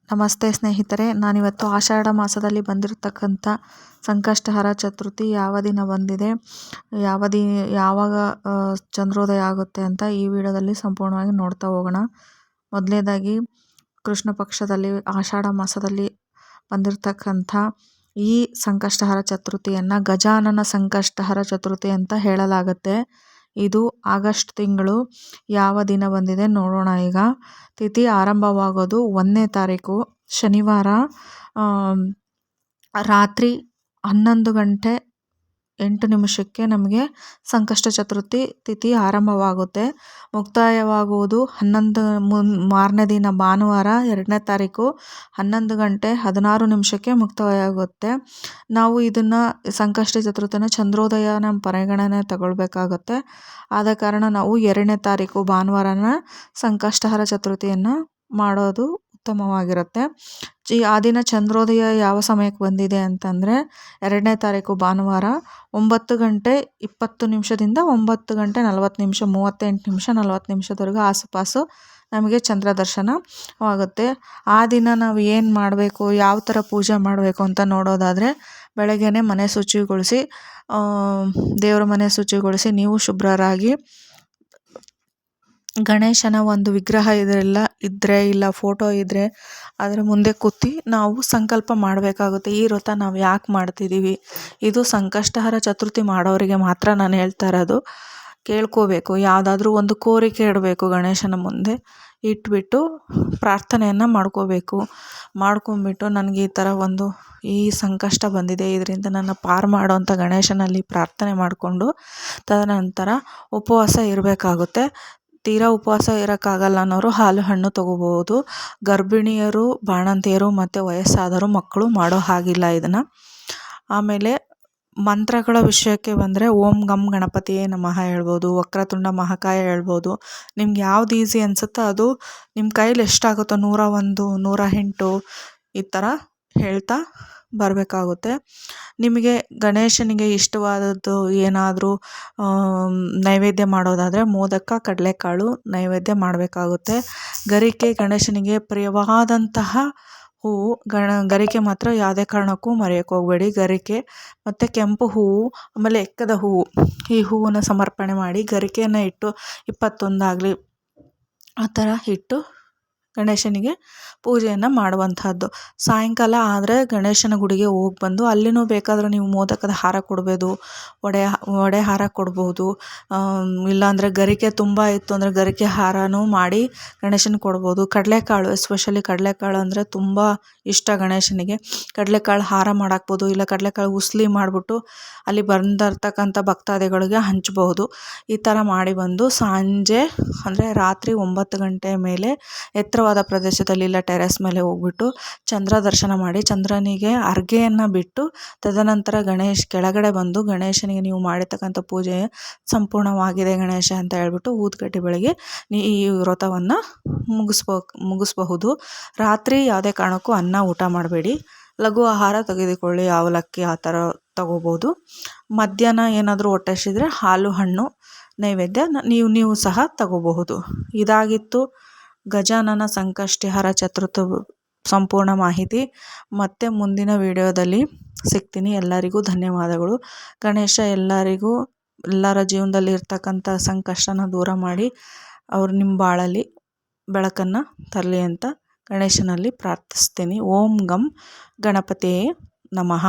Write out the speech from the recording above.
ನಮಸ್ತೆ ಸ್ನೇಹಿತರೆ, ನಾನಿವತ್ತು ಆಷಾಢ ಮಾಸದಲ್ಲಿ ಬಂದಿರತಕ್ಕಂಥ ಸಂಕಷ್ಟಹರ ಚತುರ್ಥಿ ಯಾವ ದಿನ ಬಂದಿದೆ, ಯಾವಾಗ ಚಂದ್ರೋದಯ ಆಗುತ್ತೆ ಅಂತ ಈ ವಿಡಿಯೋದಲ್ಲಿ ಸಂಪೂರ್ಣವಾಗಿ ನೋಡ್ತಾ ಹೋಗೋಣ. ಮೊದಲನೇದಾಗಿ ಕೃಷ್ಣ ಪಕ್ಷದಲ್ಲಿ ಆಷಾಢ ಮಾಸದಲ್ಲಿ ಬಂದಿರತಕ್ಕಂಥ ಈ ಸಂಕಷ್ಟಹರ ಚತುರ್ಥಿಯನ್ನು ಗಜಾನನ ಸಂಕಷ್ಟಹರ ಚತುರ್ಥಿ ಅಂತ ಹೇಳಲಾಗುತ್ತೆ. ಇದು ಆಗಸ್ಟ್ ತಿಂಗಳು ಯಾವ ದಿನ ಬಂದಿದೆ ನೋಡೋಣ. ಈಗ ತಿಥಿ ಆರಂಭವಾಗೋದು 1ನೇ ತಾರೀಕು ಶನಿವಾರ ರಾತ್ರಿ 11:08 ನಮಗೆ ಸಂಕಷ್ಟ ಚತುರ್ಥಿ ತಿಥಿ ಆರಂಭವಾಗುತ್ತೆ. ಮುಕ್ತಾಯವಾಗುವುದು ಮಾರನೇ ದಿನ ಭಾನುವಾರ 2ನೇ ತಾರೀಕು 11:16 ಮುಕ್ತಾಯವಾಗುತ್ತೆ. ನಾವು ಇದನ್ನು ಸಂಕಷ್ಟ ಚತುರ್ಥಿನ ಚಂದ್ರೋದಯನ ಪರಿಗಣನೆ ತಗೊಳ್ಬೇಕಾಗುತ್ತೆ. ಆದ ಕಾರಣ ನಾವು 2ನೇ ತಾರೀಕು ಭಾನುವಾರನ ಸಂಕಷ್ಟಹರ ಚತುರ್ಥಿಯನ್ನು ಮಾಡೋದು ಉತ್ತಮವಾಗಿರುತ್ತೆ. ಆ ದಿನ ಚಂದ್ರೋದಯ ಯಾವ ಸಮಯಕ್ಕೆ ಬಂದಿದೆ ಅಂತಂದರೆ 2ನೇ ತಾರೀಕು ಭಾನುವಾರ 9:20 ನಿಮಿಷದಿಂದ 9:40 38 40 ಆಸುಪಾಸು ನಮಗೆ ಚಂದ್ರ ದರ್ಶನವಾಗುತ್ತೆ. ಆ ದಿನ ನಾವು ಏನು ಮಾಡಬೇಕು, ಯಾವ ಥರ ಪೂಜೆ ಮಾಡಬೇಕು ಅಂತ ನೋಡೋದಾದರೆ, ಬೆಳಗ್ಗೆನೇ ಮನೆ ಶುಚಿಗೊಳಿಸಿ ದೇವರ ಮನೆ ಶುಚಿಗೊಳಿಸಿ ನೀವು ಶುಭ್ರರಾಗಿ ಗಣೇಶನ ಒಂದು ವಿಗ್ರಹ ಇಲ್ಲ ಫೋಟೋ ಇದ್ದರೆ ಅದರ ಮುಂದೆ ಕೂತಿ ನಾವು ಸಂಕಲ್ಪ ಮಾಡಬೇಕಾಗುತ್ತೆ. ಈ ವ್ರತ ನಾವು ಯಾಕೆ ಮಾಡ್ತಿದ್ದೀವಿ, ಇದು ಸಂಕಷ್ಟಹರ ಚತುರ್ಥಿ ಮಾಡೋರಿಗೆ ಮಾತ್ರ ನಾನು ಹೇಳ್ತಾ ಇರೋದು. ಕೇಳ್ಕೋಬೇಕು, ಯಾವುದಾದ್ರೂ ಒಂದು ಕೋರಿಕೆ ಇಡಬೇಕು, ಗಣೇಶನ ಮುಂದೆ ಇಟ್ಬಿಟ್ಟು ಪ್ರಾರ್ಥನೆಯನ್ನು ಮಾಡ್ಕೊಂಬಿಟ್ಟು ನನಗೆ ಈ ಥರ ಈ ಸಂಕಷ್ಟ ಬಂದಿದೆ, ಇದರಿಂದ ನನ್ನ ಪಾರು ಮಾಡೋವಂಥ ಗಣೇಶನಲ್ಲಿ ಪ್ರಾರ್ಥನೆ ಮಾಡಿಕೊಂಡು ತದನಂತರ ಉಪವಾಸ ಇರಬೇಕಾಗುತ್ತೆ. ತೀರಾ ಉಪವಾಸ ಇರೋಕ್ಕಾಗಲ್ಲ ಅನ್ನೋರು ಹಾಲು ಹಣ್ಣು ತೊಗೋಬೋದು. ಗರ್ಭಿಣಿಯರು, ಬಾಣಂತಿಯರು ಮತ್ತು ವಯಸ್ಸಾದವರು ಮಕ್ಕಳು ಮಾಡೋ ಹಾಗಿಲ್ಲ ಇದನ್ನು. ಆಮೇಲೆ ಮಂತ್ರಗಳ ವಿಷಯಕ್ಕೆ ಬಂದರೆ ಓಂ ಗಂ ಗಣಪತಿಯೇ ನಮಃ ಹೇಳ್ಬೋದು, ವಕ್ರತುಂಡ ಮಹಾಕಾಯ ಹೇಳ್ಬೋದು. ನಿಮ್ಗೆ ಯಾವ್ದು ಈಸಿ ಅನಿಸುತ್ತೋ ಅದು ನಿಮ್ಮ ಕೈಲಿ ಎಷ್ಟಾಗುತ್ತೋ 101 108 ಈ ಥರ ಹೇಳ್ತಾ ಬರಬೇಕಾಗುತ್ತೆ. ನಿಮಗೆ ಗಣೇಶನಿಗೆ ಇಷ್ಟವಾದದ್ದು ಏನಾದರೂ ನೈವೇದ್ಯ ಮಾಡೋದಾದರೆ ಮೋದಕ, ಕಡಲೆಕಾಳು ನೈವೇದ್ಯ ಮಾಡಬೇಕಾಗುತ್ತೆ. ಗರಿಕೆ ಗಣೇಶನಿಗೆ ಪ್ರಿಯವಾದಂತಹ ಹೂವು. ಗರಿಕೆ ಮಾತ್ರ ಯಾವುದೇ ಕಾರಣಕ್ಕೂ ಮರೆಯೋಕ್ಕೆ ಹೋಗಬೇಡಿ. ಗರಿಕೆ ಮತ್ತು ಕೆಂಪು ಹೂವು, ಆಮೇಲೆ ಎಕ್ಕದ ಹೂವು, ಈ ಹೂವನ್ನು ಸಮರ್ಪಣೆ ಮಾಡಿ ಗರಿಕೆಯನ್ನು ಇಟ್ಟು 21 ಆಗಲಿ ಆ ಥರ ಇಟ್ಟು ಗಣೇಶನಿಗೆ ಪೂಜೆಯನ್ನು ಮಾಡುವಂಥದ್ದು. ಸಾಯಂಕಾಲ ಆದರೆ ಗಣೇಶನ ಗುಡಿಗೆ ಹೋಗಿ ಬಂದು ಅಲ್ಲಿನೂ ಬೇಕಾದರೂ ನೀವು ಮೋದಕದ ಹಾರ ಕೊಡ್ಬೋದು, ವಡೆ ಹಾರ ಕೊಡ್ಬೋದು. ಇಲ್ಲಾಂದರೆ ಗರಿಕೆ ತುಂಬ ಇತ್ತು ಅಂದರೆ ಗರಿಕೆ ಹಾರನೂ ಮಾಡಿ ಗಣೇಶನಿಗೆ ಕೊಡ್ಬೋದು. ಕಡಲೆಕಾಳು, ಎಸ್ಪೆಷಲಿ ಕಡಲೆಕಾಳು ಅಂದರೆ ತುಂಬ ಇಷ್ಟ ಗಣೇಶನಿಗೆ. ಕಡಲೆಕಾಳು ಹಾರ ಮಾಡಾಕ್ಬೋದು, ಇಲ್ಲ ಕಡಲೆಕಾಳು ಉಸ್ಲಿ ಮಾಡಿಬಿಟ್ಟು ಅಲ್ಲಿ ಬಂದಿರ್ತಕ್ಕಂಥ ಭಕ್ತಾದಿಗಳಿಗೆ ಹಂಚ್ಬೋದು. ಈ ಥರ ಮಾಡಿ ಬಂದು ಸಂಜೆ ಅಂದರೆ ರಾತ್ರಿ 9 ಗಂಟೆ ಮೇಲೆ ಎತ್ತರವಾದ ಪ್ರದೇಶದಲ್ಲಿ ಇಲ್ಲ ಟೆರೆಸ್ ಮೇಲೆ ಹೋಗ್ಬಿಟ್ಟು ಚಂದ್ರ ದರ್ಶನ ಮಾಡಿ ಚಂದ್ರನಿಗೆ ಅರ್ಘೆಯನ್ನು ಬಿಟ್ಟು ತದನಂತರ ಕೆಳಗಡೆ ಬಂದು ಗಣೇಶನಿಗೆ ನೀವು ಮಾಡಿರ್ತಕ್ಕಂಥ ಪೂಜೆ ಸಂಪೂರ್ಣವಾಗಿದೆ ಗಣೇಶ ಅಂತ ಹೇಳ್ಬಿಟ್ಟು ಊದ್ಕಡ್ಡಿ ಬೆಳಗ್ಗೆ ಈ ವ್ರತವನ್ನು ಮುಗಿಸ್ಬಹುದು. ರಾತ್ರಿ ಯಾವುದೇ ಕಾರಣಕ್ಕೂ ಊಟ ಮಾಡಬೇಡಿ. ಲಘು ಆಹಾರ ತೆಗೆದುಕೊಳ್ಳಿ, ಅವಲಕ್ಕಿ ಆ ಥರ ತಗೋಬೋದು. ಮಧ್ಯಾಹ್ನ ಏನಾದರೂ ಹೊಟ್ಟೆ ಹಸಿದ್ರೆ ಹಾಲು ಹಣ್ಣು ನೈವೇದ್ಯ ನೀವು ಸಹ ತಗೋಬಹುದು. ಇದಾಗಿತ್ತು ಗಜಾನನ ಸಂಕಷ್ಟಹರ ಚತುರ್ಥಿ ಸಂಪೂರ್ಣ ಮಾಹಿತಿ. ಮತ್ತೆ ಮುಂದಿನ ವಿಡಿಯೋದಲ್ಲಿ ಸಿಗ್ತೀನಿ. ಎಲ್ಲರಿಗೂ ಧನ್ಯವಾದಗಳು. ಗಣೇಶ ಎಲ್ಲರ ಜೀವನದಲ್ಲಿ ಇರ್ತಕ್ಕಂಥ ಸಂಕಷ್ಟನ ದೂರ ಮಾಡಿ ಅವರು ನಿಮ್ಮ ಬಾಳಲ್ಲಿ ಬೆಳಕನ್ನು ತರಲಿ ಅಂತ ಗಣೇಶನಲ್ಲಿ ಪ್ರಾರ್ಥಿಸ್ತೀನಿ. ಓಂ ಗಂ ಗಣಪತಿಯೇ ನಮಃ.